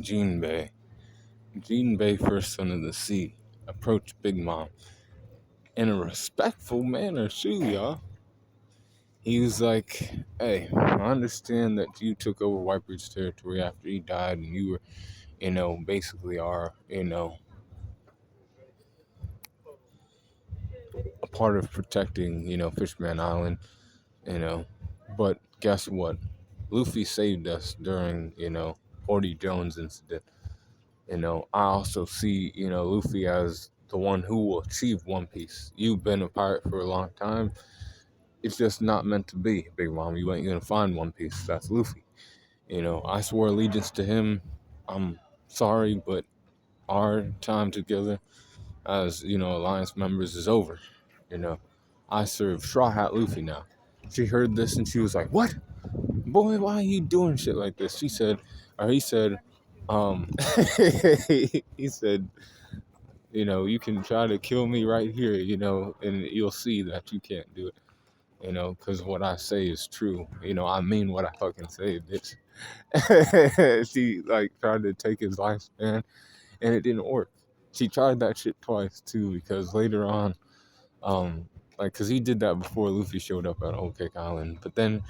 Jinbei. Jinbei, first son of the sea, approached Big Mom in a respectful manner, too, y'all. He was like, hey, I understand that you took over Whitebeard's territory after he died, and you were, basically are, a part of protecting, Fishman Island, you know. But guess what? Luffy saved us during, Ordie Jones incident. I also see, Luffy as the one who will achieve One Piece. You've been a pirate for a long time. It's just not meant to be, Big Mom. You ain't gonna find One Piece. That's Luffy. I swore allegiance to him. I'm sorry, but our time together as, Alliance members is over. You know, I serve Straw Hat Luffy now. She heard this and she was like, what? Boy, why are you doing shit like this? He said, he said, you can try to kill me right here, and you'll see that you can't do it, because what I say is true. I mean what I fucking say, bitch. She, tried to take his lifespan, and it didn't work. She tried that shit twice, too, because later on, because he did that before Luffy showed up at Whole Cake Island, but then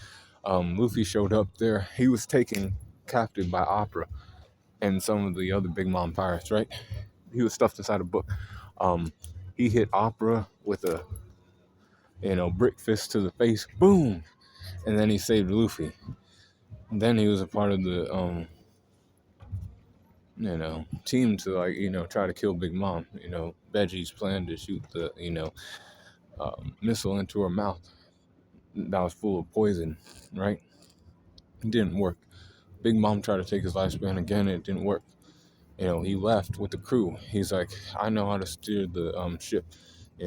Luffy showed up there. He was taken captive by Opera and some of the other Big Mom pirates, right? He was stuffed inside a book. He hit Opera with a, brick fist to the face, boom, and then he saved Luffy. And then he was a part of the, team to try to kill Big Mom. Veggie's plan to shoot the, missile into her mouth that was full of poison, right? It didn't work. Big Mom tried to take his lifespan again, and it didn't work. He left with the crew. He's like, I know how to steer the ship.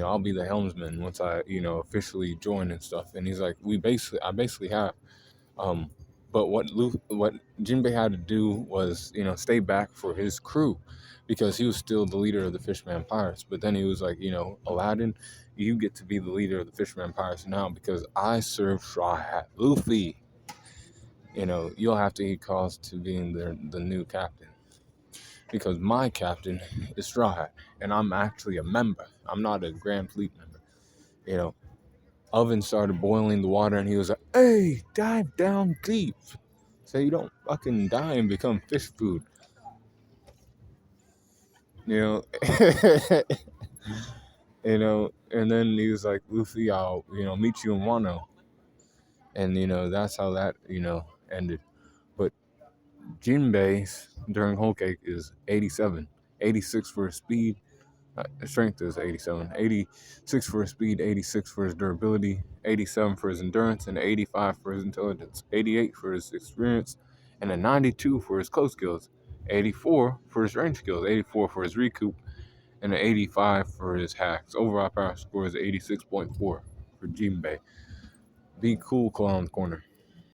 I'll be the helmsman once I, officially join and stuff. And he's like, I basically have. But what Jinbei had to do was, stay back for his crew, because he was still the leader of the Fishman Pirates. But then he was like, Aladdin, you get to be the leader of the Fishman Pirates now because I serve Straw Hat Luffy. You'll have to eat cost to being the new captain. Because my captain is Straw Hat, and I'm actually a member. I'm not a Grand Fleet member. Oven started boiling the water, and he was like, hey, dive down deep so you don't fucking die and become fish food. And then he was like, Luffy, I'll, meet you in Wano. And, that's how that, ended. But Jinbei during Whole Cake is 87. 86 for his speed. Strength is 87. 86 for his speed, 86 for his durability, 87 for his endurance, and 85 for his intelligence, 88 for his experience, and a 92 for his close skills, 84 for his range skills, 84 for his recoup, and an 85 for his hacks. Overall power score is 86.4 for Jinbei. Be cool, Clown Corner.